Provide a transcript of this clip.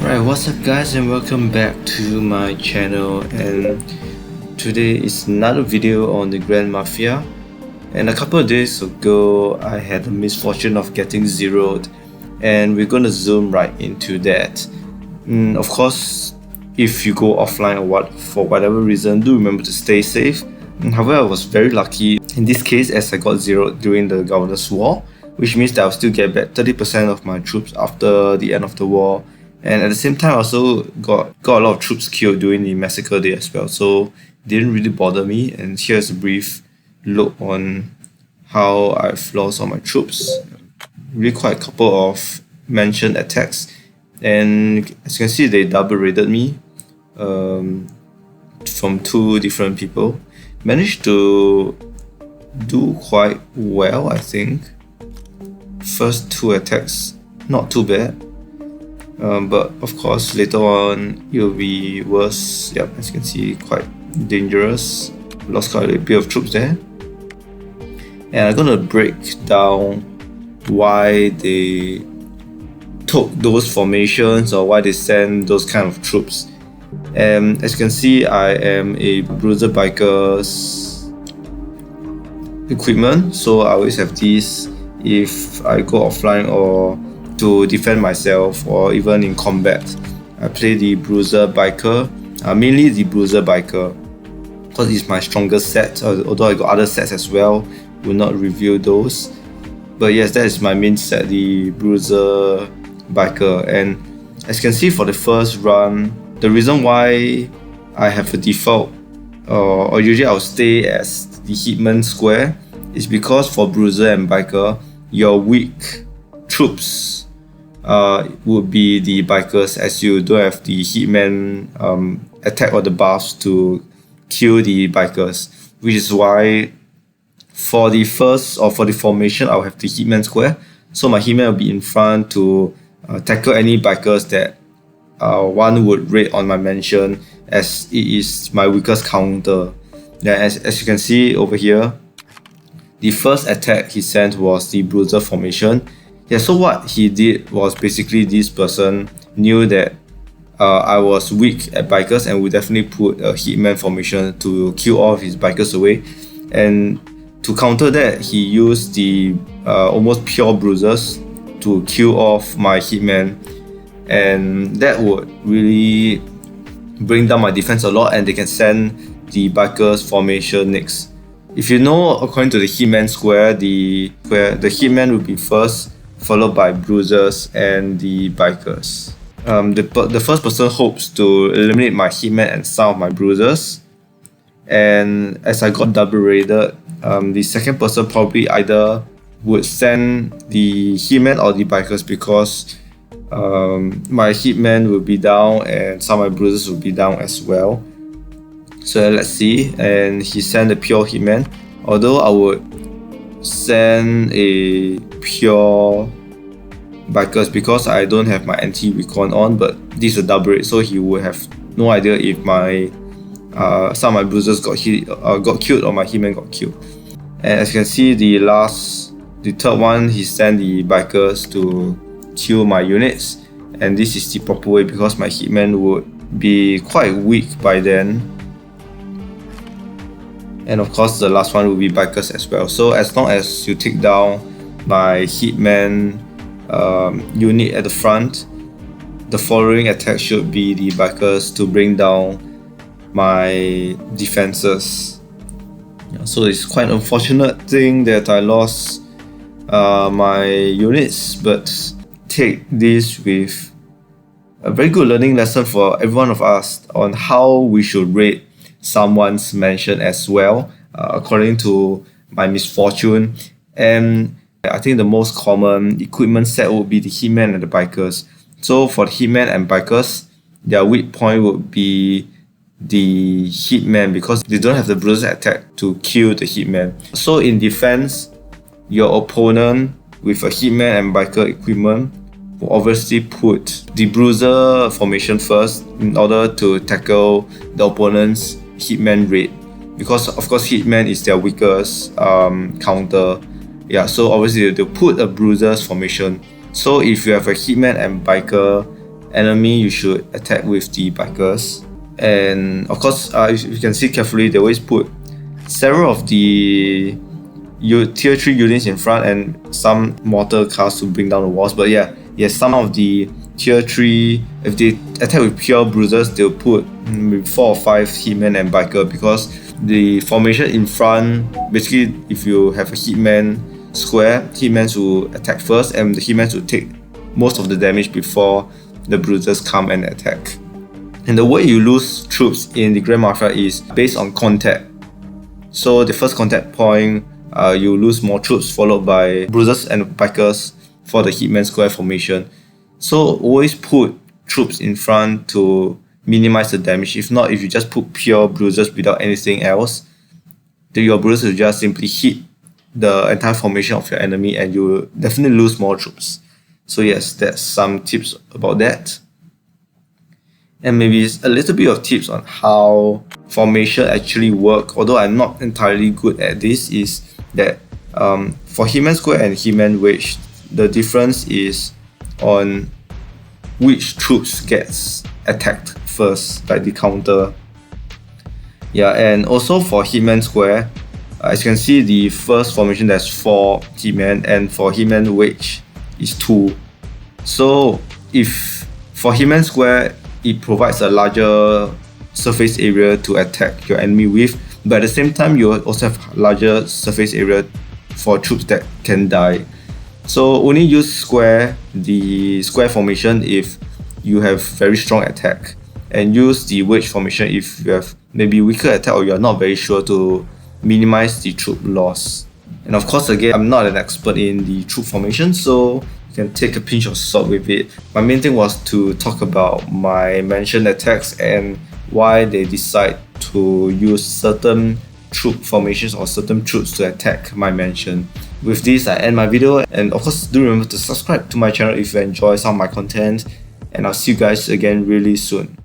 Alright, what's up guys, and welcome back to my channel. And today is another video on the Grand Mafia. And a couple of days ago I had the misfortune of getting zeroed, and we're gonna zoom right into that. Of course, if you go offline or for whatever reason, do remember to stay safe. However, I was very lucky in this case as I got zeroed during the Governor's War, which means that I'll still get back 30% of my troops after the end of the war. And at the same time, I also got a lot of troops killed during the massacre day as well, so it didn't really bother me. And here's a brief look on how I've lost all my troops. Really quite a couple of mentioned attacks, and as you can see, they double raided me from two different people. Managed to do quite well, I think. First two attacks, not too bad. But of course later on it will be worse. Yep, as you can see, quite dangerous. Lost quite a bit of troops there. And I'm gonna break down why they took those formations or why they sent those kind of troops. And as you can see, I am a Bruiser Biker's equipment, so I always have these if I go offline or to defend myself, or even in combat. I play the Bruiser Biker, mainly the Bruiser Biker, because it's my strongest set, although I got other sets as well, will not reveal those. But yes, that is my main set, the Bruiser Biker. And as you can see, for the first run, the reason why I have a default, or usually I'll stay as the Hitman square, is because for Bruiser and Biker, your weak troops would be the Bikers, as you don't have the Hitman attack or the buffs to kill the Bikers, which is why for the first or for the formation I'll have the Hitman square, so my Hitman will be in front to tackle any Bikers that one would raid on my mansion, as it is my weakest counter. Yeah, as you can see over here, the first attack he sent was the Bruiser formation. Yeah, so what he did was basically this person knew that I was weak at Bikers and would definitely put a Hitman formation to kill all of his Bikers away. And to counter that, he used the almost pure Bruisers to kill off my Hitman, and that would really bring down my defense a lot, and they can send the Bikers formation next. If you know, according to the Hitman square, the Hitman will be first, followed by Bruisers and the Bikers. The first person hopes to eliminate my Hitman and some of my Bruisers, and as I got double raided, the second person probably either would send the Hitman or the Bikers, because my Hitman will be down and some of my Bruisers will be down as well. So let's see, and he sent a pure Hitman, although I would send a pure Bikers because I don't have my anti-recon on, but this is a double raid, so he would have no idea if my some of my Bruisers got killed or my Hitman got killed. And as you can see, the third one, he sent the Bikers to kill my units, and this is the proper way because my Hitman would be quite weak by then. And of course the last one will be Bikers as well. So as long as you take down my Hitman unit at the front, the following attack should be the Bikers to bring down my defenses. Yeah, so it's quite an unfortunate thing that I lost my units, but take this with a very good learning lesson for every one of us on how we should raid someone's mansion as well, according to my misfortune. And I think the most common equipment set would be the Hitman and the Bikers. So for the Hitman and Bikers, their weak point would be the Hitman because they don't have the Bruiser attack to kill the Hitman. So in defense, your opponent with a Hitman and Biker equipment will obviously put the Bruiser formation first in order to tackle the opponent's Hitman raid, because of course Hitman is their weakest counter. Yeah, so obviously they'll put a Bruiser's formation. So if you have a Hitman and Biker enemy, you should attack with the bikers. And of course, if you can see carefully, they always put several of the tier 3 units in front and some mortar cars to bring down the walls. But yeah, some of the tier 3, if they attack with pure bruisers, they'll put 4 or 5 hitmen and biker, because the formation in front, basically if you have a hitman square, hitmen will attack first and the hitmen will take most of the damage before the bruisers come and attack. And the way you lose troops in the Grand Mafia is based on contact. So the first contact point, you lose more troops, followed by bruisers and bikers for the hitman square formation. So always put troops in front to minimize the damage. If not, if you just put pure bruisers without anything else, then your bruisers will just simply hit the entire formation of your enemy and you will definitely lose more troops. So yes, that's some tips about that. And maybe a little bit of tips on how formation actually work, although I'm not entirely good at this, is that for Hitman Square and Hitman Wedge, the difference is on which troops gets attacked first, like the counter. Yeah, and also for Hitman Square, as you can see, the first formation there's 4 Hitman, and for Hitman Wedge is 2. So if for Hitman Square, it provides a larger surface area to attack your enemy with, but at the same time you also have larger surface area for troops that can die. So only use the square formation if you have very strong attack, and use the wedge formation if you have maybe weaker attack or you are not very sure, to minimize the troop loss. And of course, again, I'm not an expert in the troop formation, so you can take a pinch of salt with it. My main thing was to talk about my mentioned attacks and why they decide to use certain troop formations or certain troops to attack my mention. With this, I end my video, and of course, do remember to subscribe to my channel if you enjoy some of my content, and I'll see you guys again really soon.